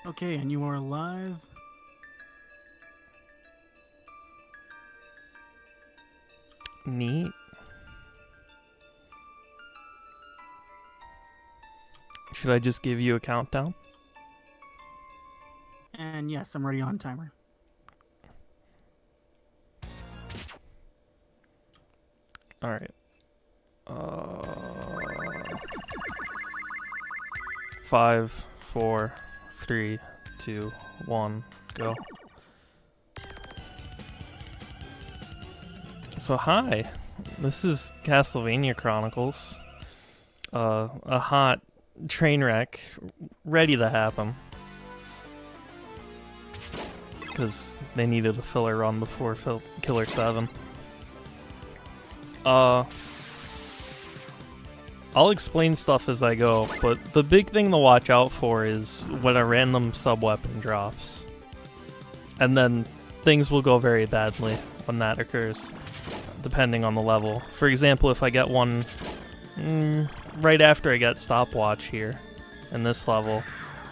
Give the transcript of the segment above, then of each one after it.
Okay, and you are live. Neat. Should I just give you a countdown? And yes, I'm ready on timer. All right. 5, 4, 3, 2, 1, go. So hi, this is Castlevania Chronicles. A hot train wreck ready to happen. Because they needed a filler run before Killer 7. I'll explain stuff as I go, but the big thing to watch out for is when a random sub-weapon drops. And then things will go very badly when that occurs, depending on the level. For example, if I get one right after I get stopwatch here, in this level,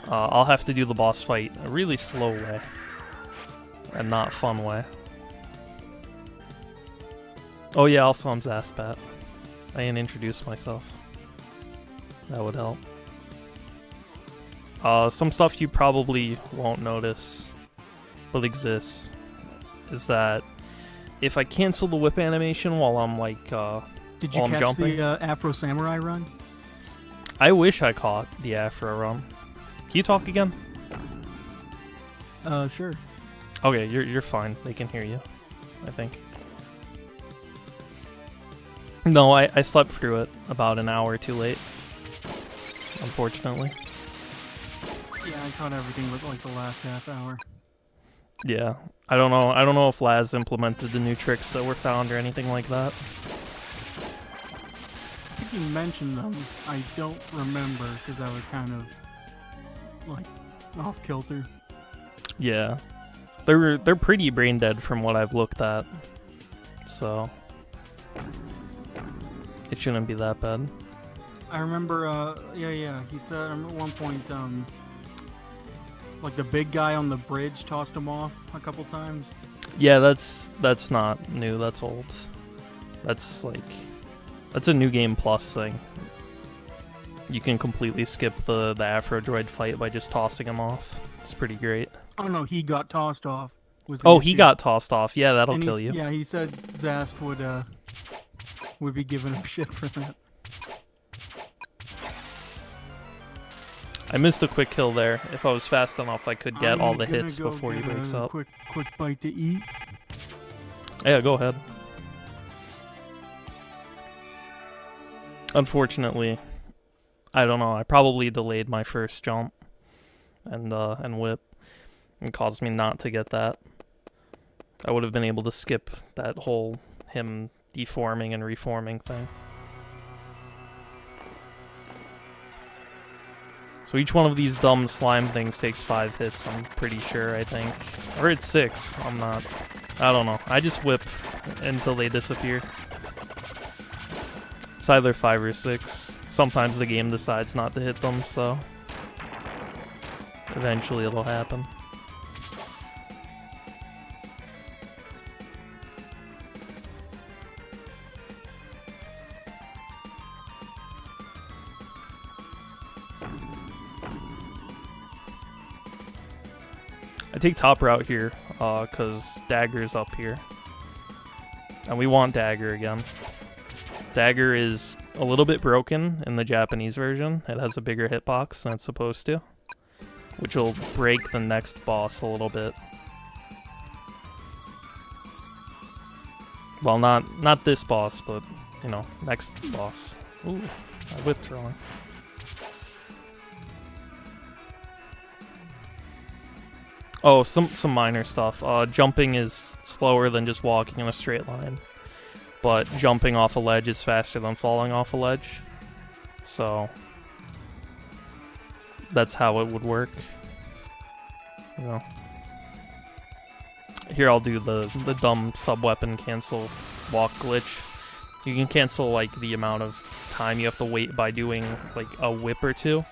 I'll have to do the boss fight a really slow way, and not fun way. Oh yeah, also I'm Zastbat. I didn't introduce myself. That would help. Some stuff you probably won't notice, but exists, is that if I cancel the whip animation while I'm like, Did you catch jumping, the Afro Samurai run? I wish I caught the Afro run. Can you talk again? Sure. Okay, you're fine. They can hear you, I think. No, I slept through it about an hour too late, unfortunately. Yeah, I caught everything with like the last half hour. Yeah, I don't know if Laz implemented the new tricks that were found or anything like that. I think you mentioned them. I don't remember because I was kind of like off kilter. Yeah, they're pretty brain dead from what I've looked at, so it shouldn't be that bad. I remember, yeah, he said at one point, like the big guy on the bridge tossed him off a couple times. Yeah, that's not new, that's old. That's a new game plus thing. You can completely skip the Afro droid fight by just tossing him off. It's pretty great. Oh no, he got tossed off. Was the Oh, issue. he got tossed off. Yeah, that'll And kill you. Yeah, he said Zast would be giving him shit for that. I missed a quick kill there. If I was fast enough, I could get all the hits before he breaks up. Quick bite to eat. Yeah, go ahead. Unfortunately, I don't know. I probably delayed my first jump and whip, and caused me not to get that. I would have been able to skip that whole him deforming and reforming thing. So each one of these dumb slime things takes 5 hits, I'm pretty sure, I think. Or it's 6, I'm not. I don't know. I just whip until they disappear. It's either 5 or 6. Sometimes the game decides not to hit them, so eventually it'll happen. I take top route here, cause Dagger's up here. And we want Dagger again. Dagger is a little bit broken in the Japanese version. It has a bigger hitbox than it's supposed to, which will break the next boss a little bit. Well, not this boss, but, you know, next boss. Ooh, I whipped wrong. Oh, some minor stuff. Jumping is slower than just walking in a straight line, but jumping off a ledge is faster than falling off a ledge. So that's how it would work. You know. Here I'll do the dumb sub-weapon cancel walk glitch. You can cancel like the amount of time you have to wait by doing like a whip or two,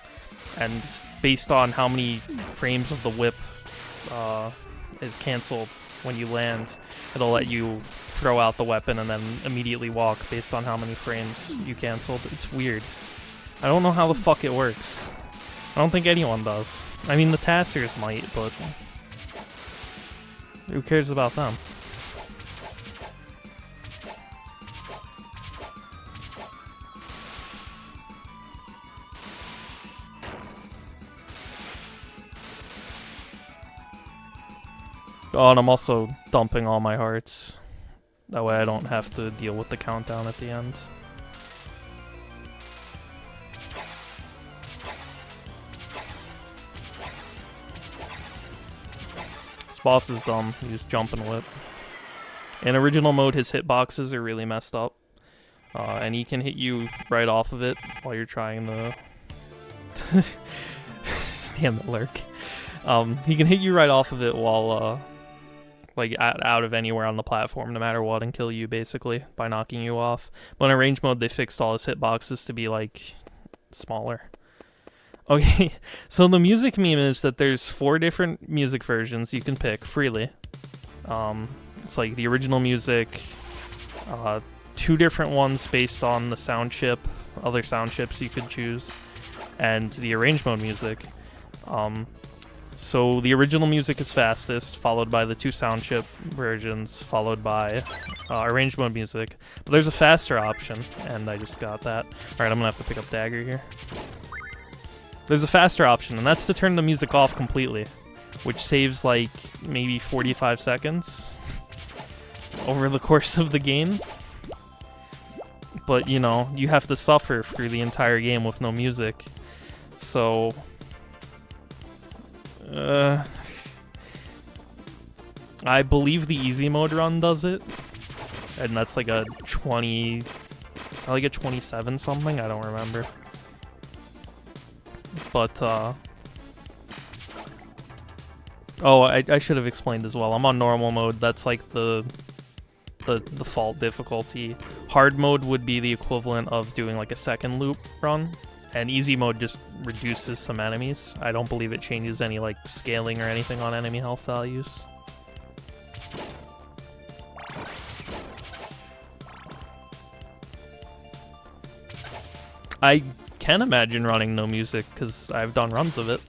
and based on how many frames of the whip is canceled when you land, it'll let you throw out the weapon and then immediately walk based on how many frames you canceled. It's weird. I don't know how the fuck it works. I don't think anyone does. I mean, the Tassers might, but who cares about them? Oh, and I'm also dumping all my hearts. That way I don't have to deal with the countdown at the end. This boss is dumb. You just jump and whip. In original mode, his hitboxes are really messed up. And he can hit you right off of it while you're trying to... Damn it, Lurk. He can hit you right off of it while... like out of anywhere on the platform, no matter what, and kill you basically by knocking you off. But in arrange mode, they fixed all his hitboxes to be like smaller. Okay, so the music meme is that there's 4 different music versions you can pick freely. It's like the original music, 2 different ones based on the sound chip, other sound chips you could choose, and the arrange mode music. So the original music is fastest, followed by the 2 sound chip versions, followed by arrange mode music. But there's a faster option, and I just got that. Alright, I'm gonna have to pick up Dagger here. There's a faster option, and that's to turn the music off completely, which saves like maybe 45 seconds over the course of the game. But, you know, you have to suffer through the entire game with no music. So... I believe the easy mode run does it, and that's like a 20, is that like a 27 something? I don't remember. But oh, I should have explained as well. I'm on normal mode. That's like the default difficulty. Hard mode would be the equivalent of doing like a second loop run. And easy mode just reduces some enemies. I don't believe it changes any like scaling or anything on enemy health values. I can imagine running no music because I've done runs of it.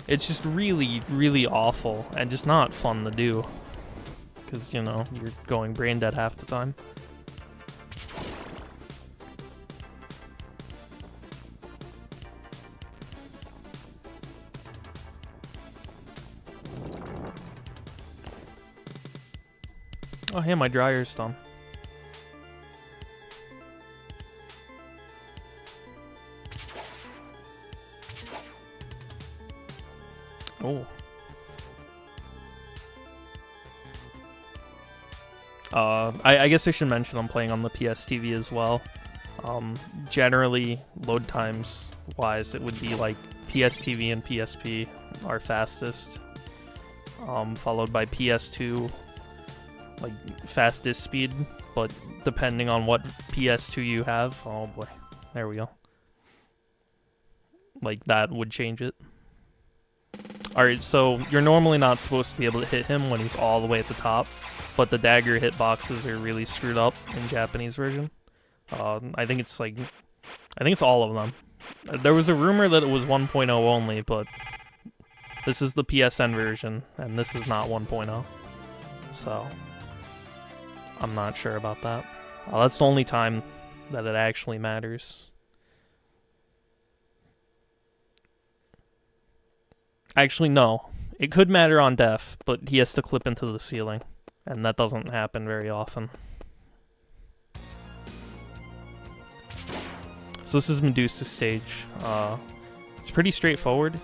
It's just really, really awful and just not fun to do. Because, you know, you're going brain dead half the time. Oh, hey, my dryer's done. Oh. I guess I should mention I'm playing on the PS TV as well. Generally, load times wise, it would be like PS TV and PSP are fastest, followed by PS2. Like fastest speed, but depending on what PS2 you have, oh boy, there we go. Like that would change it. Alright, so you're normally not supposed to be able to hit him when he's all the way at the top, but the dagger hitboxes are really screwed up in Japanese version. I think it's all of them. There was a rumor that it was 1.0 only, but this is the PSN version, and this is not 1.0. So I'm not sure about that. That's the only time that it actually matters. Actually, no. It could matter on def, but he has to clip into the ceiling, and that doesn't happen very often. So this is Medusa's stage. It's pretty straightforward.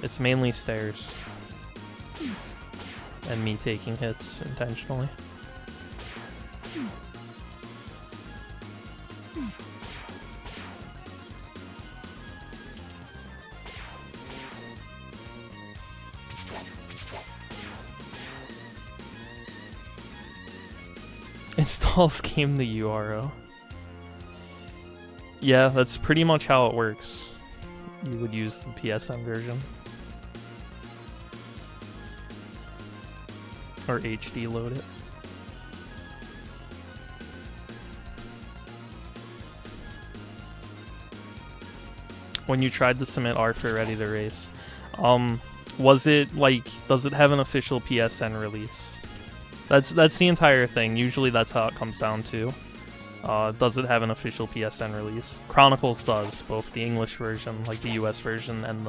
It's mainly stairs. And me taking hits intentionally. Installs game the URL. Yeah, that's pretty much how it works. You would use the PSN version. Or HD load it. When you tried to submit R for Ready to Race, was it like, does it have an official PSN release? That's the entire thing. Usually that's how it comes down to. Does it have an official PSN release? Chronicles does, both the English version, like the US version, and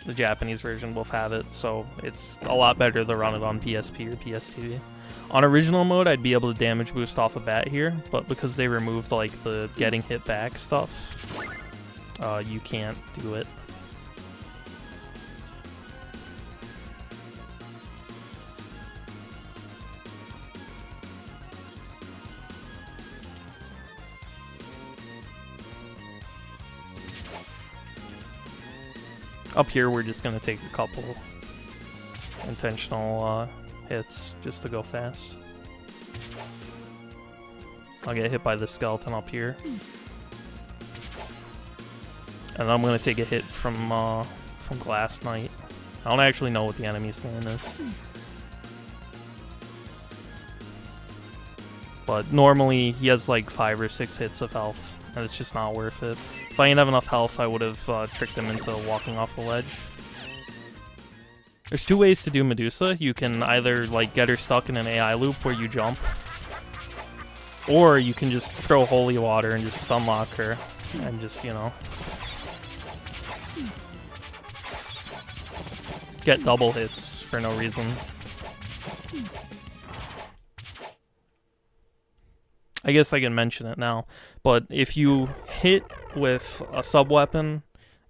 the Japanese version both have it, so it's a lot better to run it on PSP or PSTV. On original mode, I'd be able to damage boost off a bat here, but because they removed like the getting hit back stuff, you can't do it. Up here, we're just gonna take a couple intentional hits just to go fast. I'll get hit by the skeleton up here. And I'm gonna take a hit from Glass Knight. I don't actually know what the enemy's name is. But normally he has like 5 or 6 hits of health, and it's just not worth it. If I didn't have enough health, I would have tricked him into walking off the ledge. There's 2 ways to do Medusa. You can either like get her stuck in an AI loop where you jump, or you can just throw holy water and just stun lock her and just, you know, get double hits for no reason. I guess I can mention it now, but if you hit with a sub-weapon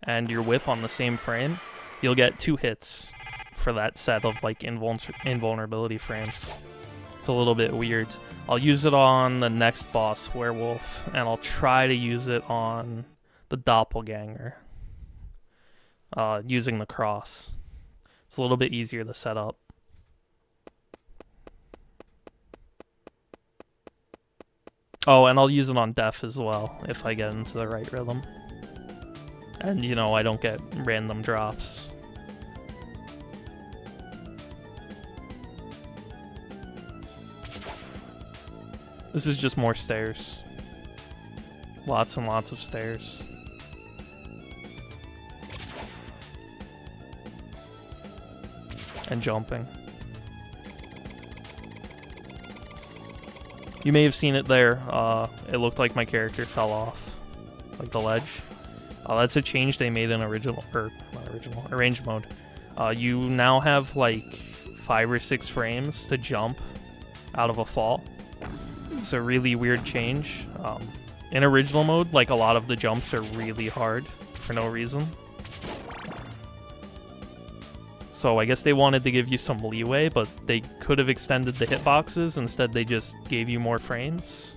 and your whip on the same frame, you'll get 2 hits for that set of like invulnerability frames. It's a little bit weird. I'll use it on the next boss, Werewolf, and I'll try to use it on the Doppelganger using the cross. It's a little bit easier to set up. Oh, and I'll use it on Death as well, if I get into the right rhythm. And, you know, I don't get random drops. This is just more stairs. Lots and lots of stairs. And jumping. You may have seen it there. It looked like my character fell off, like the ledge. That's a change they made in arranged mode. You now have like 5 or 6 frames to jump out of a fall. It's a really weird change. In original mode, like a lot of the jumps are really hard for no reason. So I guess they wanted to give you some leeway, but they could have extended the hitboxes. Instead, they just gave you more frames.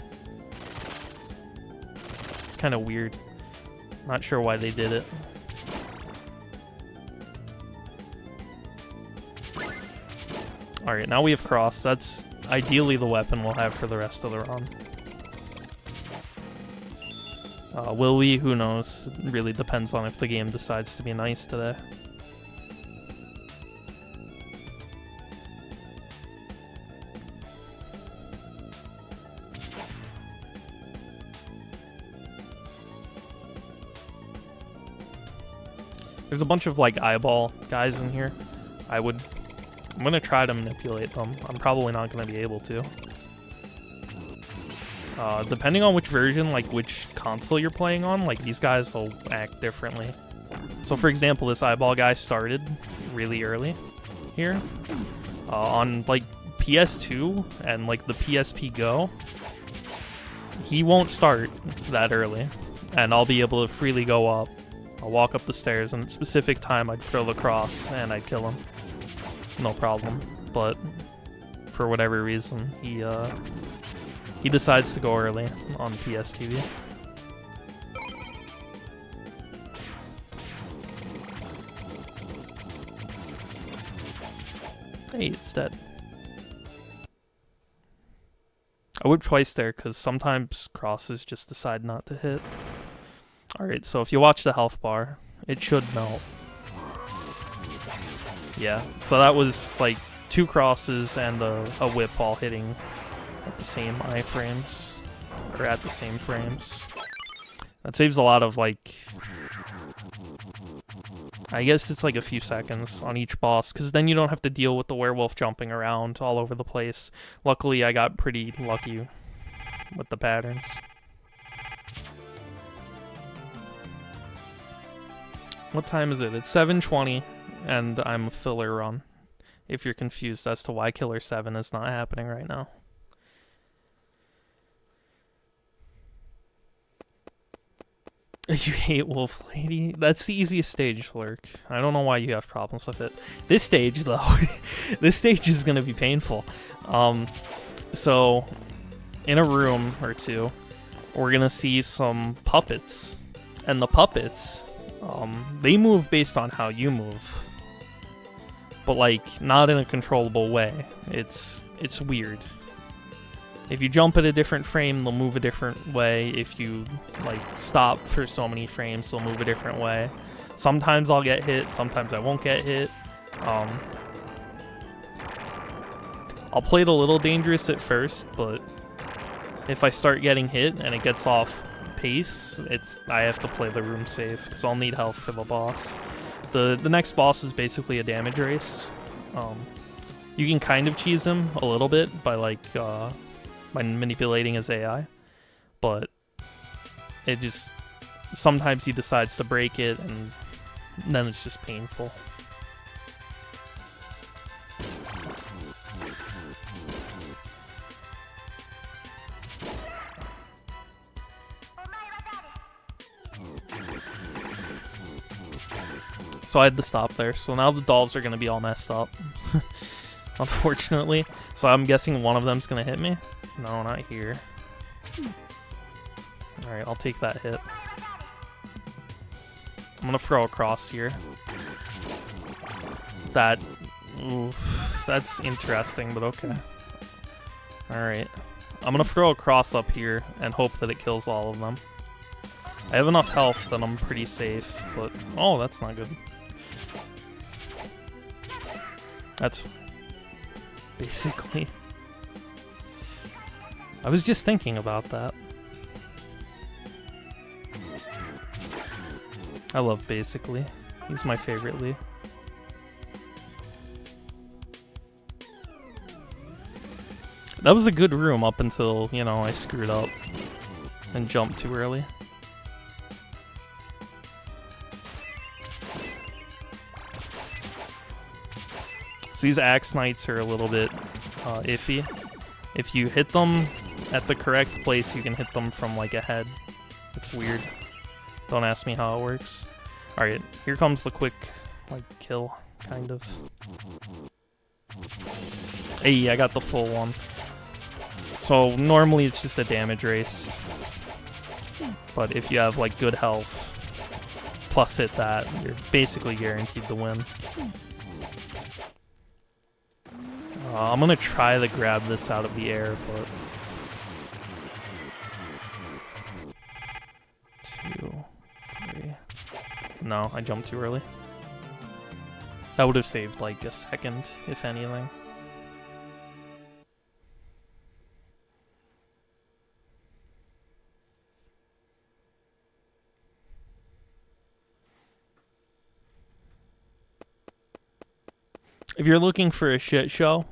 It's kind of weird. Not sure why they did it. Alright, now we have Cross. That's ideally the weapon we'll have for the rest of the run. Will we? Who knows? It really depends on if the game decides to be nice today. There's a bunch of like eyeball guys in here. I'm gonna try to manipulate them. I'm probably not gonna be able to. Depending on which version, like which console you're playing on, like these guys will act differently. So for example, this eyeball guy started really early here. On like PS2 and like the PSP Go, he won't start that early. And I'll be able to freely go up. I'll walk up the stairs, and at a specific time I'd throw the cross and I'd kill him. No problem. But for whatever reason, he decides to go early on PSTV. Hey, it's dead. I whipped twice there because sometimes crosses just decide not to hit. Alright, so if you watch the health bar, it should melt. Yeah, so that was like 2 crosses and a whip all hitting at the same iframes. Or at the same frames. That saves a lot of, like, I guess it's like a few seconds on each boss, because then you don't have to deal with the werewolf jumping around all over the place. Luckily, I got pretty lucky with the patterns. What time is it? It's 7:20, and I'm a filler run. If you're confused as to why Killer 7 is not happening right now. You hate Wolf Lady? That's the easiest stage, Lurk. I don't know why you have problems with it. This stage, though, this stage is going to be painful. So, in a room or two, we're going to see some puppets. And the puppets, they move based on how you move. But, like, not in a controllable way. It's weird. If you jump at a different frame, they'll move a different way. If you, like, stop for so many frames, they'll move a different way. Sometimes I'll get hit, sometimes I won't get hit. I'll play it a little dangerous at first, but if I start getting hit and it gets off pace, I have to play the room safe, because I'll need health for the boss. The next boss is basically a damage race. You can kind of cheese him a little bit by, like, by manipulating his AI, but it just, sometimes he decides to break it, and then it's just painful. So I had to stop there, so now the dolls are going to be all messed up, unfortunately. So I'm guessing one of them's going to hit me. No, not here. Alright, I'll take that hit. I'm gonna throw a cross here. Oof, that's interesting, but okay. Alright. I'm gonna throw a cross up here and hope that it kills all of them. I have enough health that I'm pretty safe, but... Oh, that's not good. That's... basically... I was just thinking about that. I love basically. He's my favorite Lee. That was a good room up until, you know, I screwed up and jumped too early. So these Axe Knights are a little bit iffy. If you hit them at the correct place, you can hit them from, like, ahead. It's weird. Don't ask me how it works. Alright, here comes the quick, like, kill, kind of. Hey, I got the full one. So, normally it's just a damage race. But if you have, like, good health, plus hit that, you're basically guaranteed to win. I'm gonna try to grab this out of the air, but... 2, 3... No, I jumped too early. That would have saved, like, a second, if anything. If you're looking for a shit show,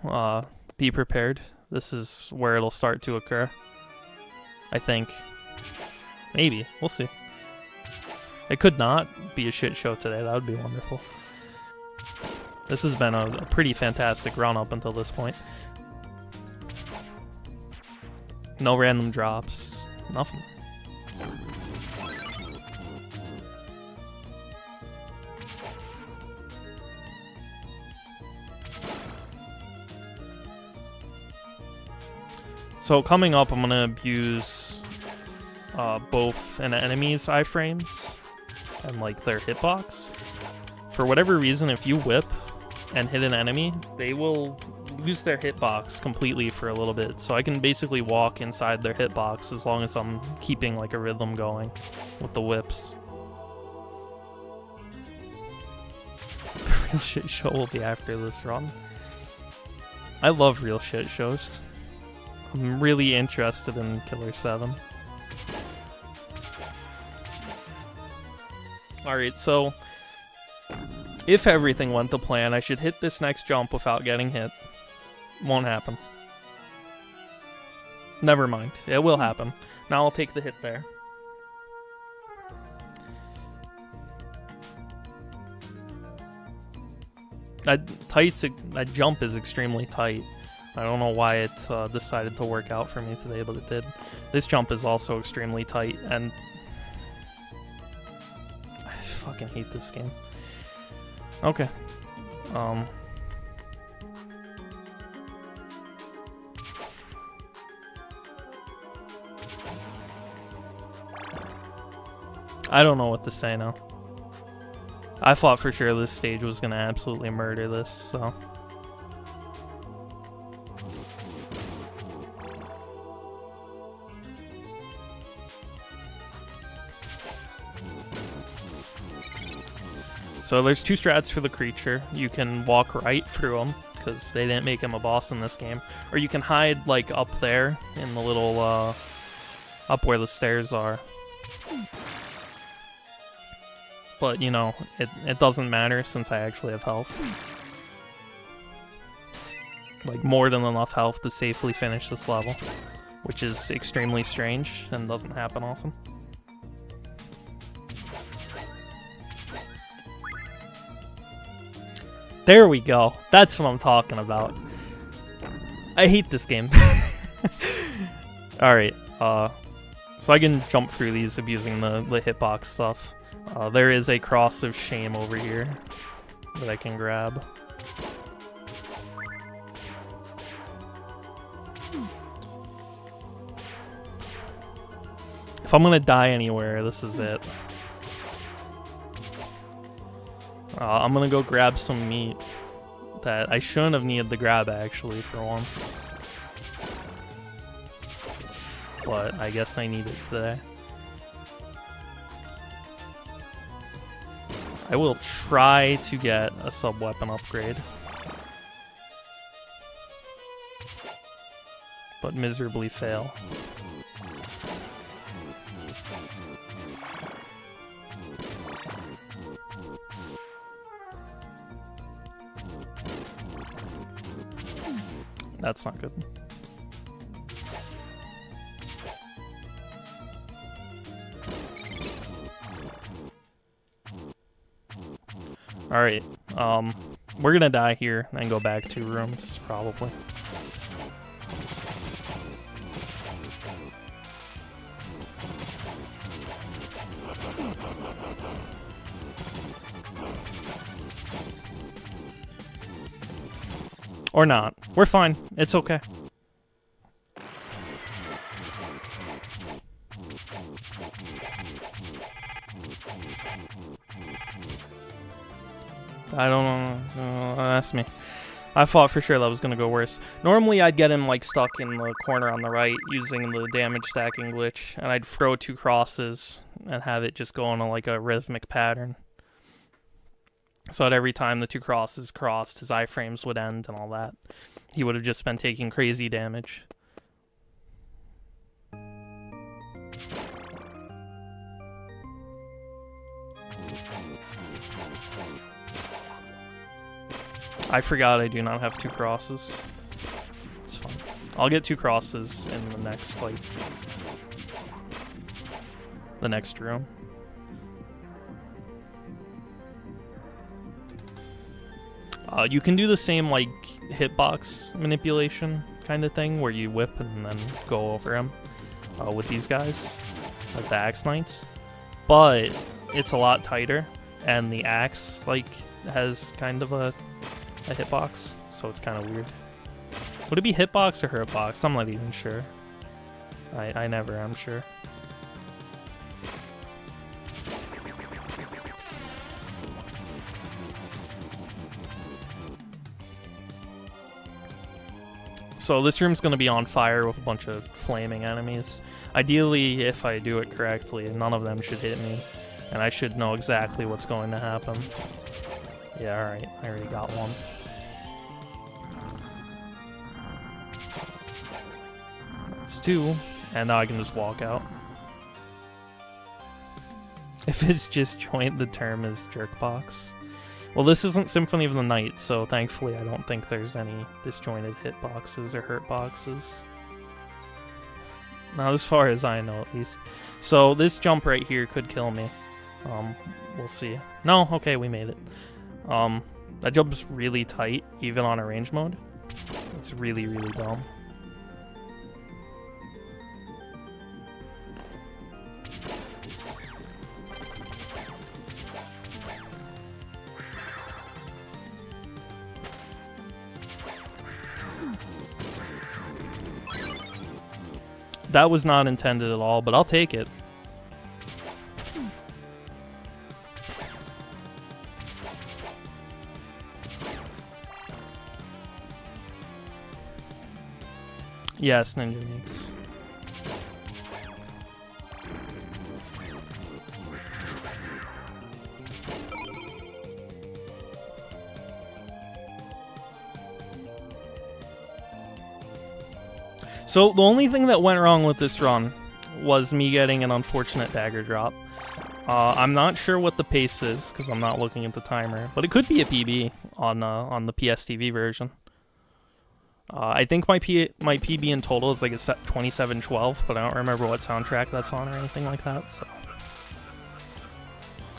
be prepared. This is where it'll start to occur. I think. Maybe. We'll see. It could not be a shit show today. That would be wonderful. This has been a pretty fantastic run up until this point. No random drops. Nothing. So coming up, I'm gonna abuse both an enemy's iframes and, like, their hitbox. For whatever reason, if you whip and hit an enemy, they will lose their hitbox completely for a little bit, so I can basically walk inside their hitbox as long as I'm keeping like a rhythm going with the whips. The real shit show will be after this run. I love real shit shows. I'm really interested in Killer 7. Alright, so if everything went to plan, I should hit this next jump without getting hit. Won't happen. Never mind. It will happen. Now I'll take the hit there. That jump is extremely tight. I don't know why it decided to work out for me today, but it did. This jump is also extremely tight, and I fucking hate this game. Okay. I don't know what to say now. I thought for sure this stage was gonna absolutely murder this, so. So there's two strats for the creature. You can walk right through them, because they didn't make him a boss in this game. Or you can hide, like, up there in the little, up where the stairs are. But, you know, it doesn't matter since I actually have health. Like, more than enough health to safely finish this level. Which is extremely strange and doesn't happen often. There we go. That's what I'm talking about. I hate this game. Alright, so I can jump through these abusing the hitbox stuff. There is a cross of shame over here that I can grab. If I'm gonna die anywhere, this is it. I'm gonna go grab some meat that I shouldn't have needed to grab actually for once. But I guess I need it today. I will try to get a sub-weapon upgrade. But miserably fail. That's not good. Alright, we're gonna die here and go back 2 rooms, probably. Or not. We're fine. It's okay. I don't know. That's me. I thought for sure that was going to go worse. Normally, I'd get him like stuck in the corner on the right using the damage stacking glitch, and I'd throw 2 crosses and have it just go in like a rhythmic pattern. So that every time the 2 crosses crossed, his iframes would end and all that. He would have just been taking crazy damage. I forgot I do not have 2 crosses. It's fine. I'll get 2 crosses in the next, like, the next room. You can do the same, like, hitbox manipulation kind of thing, where you whip and then go over him with these guys, like the Axe Knights. But it's a lot tighter, and the axe, like, has kind of a hitbox, so it's kind of weird. Would it be hitbox or hurtbox? I'm not even sure. I never am sure. So this room's going to be on fire with a bunch of flaming enemies. Ideally, if I do it correctly, none of them should hit me. And I should know exactly what's going to happen. Yeah, alright. I already got one. That's 2. And now I can just walk out. If it's disjoint, the term is jerkbox. Well, this isn't Symphony of the Night, so thankfully I don't think there's any disjointed hitboxes or hurt boxes. Not as far as I know, at least. So this jump right here could kill me. We'll see. No, okay, we made it. That jump's really tight, even on arrange mode. It's really, really dumb. That was not intended at all, but I'll take it. Yes, Ninja Meeks. So the only thing that went wrong with this run was me getting an unfortunate dagger drop. I'm not sure what the pace is because I'm not looking at the timer, but it could be a PB on the PSTV version. I think my PB in total is like a 27:12, but I don't remember what soundtrack that's on or anything like that. So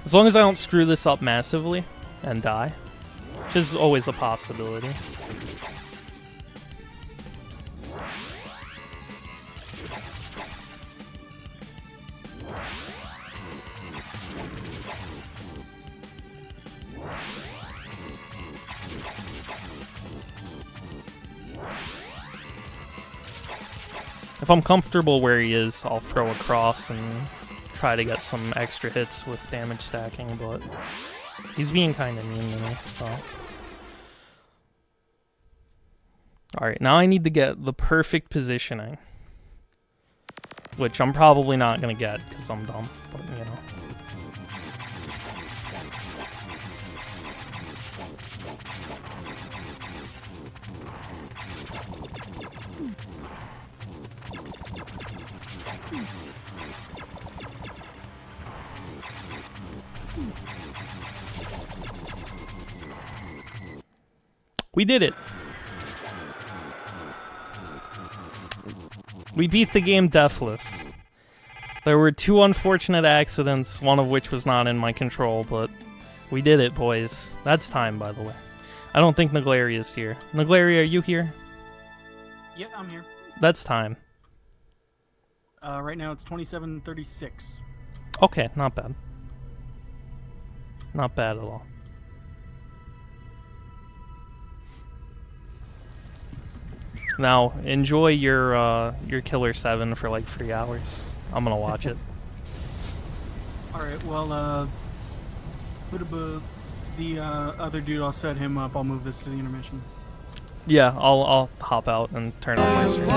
as long as I don't screw this up massively and die, which is always a possibility. If I'm comfortable where he is, I'll throw across and try to get some extra hits with damage stacking, but he's being kind of mean to me, so. Alright, now I need to get the perfect positioning, which I'm probably not going to get because I'm dumb, but you know. We did it. We beat the game deathless. There were 2 unfortunate accidents, one of which was not in my control, but we did it, boys. That's time, by the way. I don't think Naglaria's here. Naglaria, are you here? Yeah, I'm here. That's time. Right now it's 27:36. Okay, not bad. Not bad at all. Now, enjoy your Killer 7 for like 3 hours. I'm gonna watch it. Alright, well, the other dude, I'll set him up. I'll move this to the intermission. Yeah, I'll hop out and turn off my stream.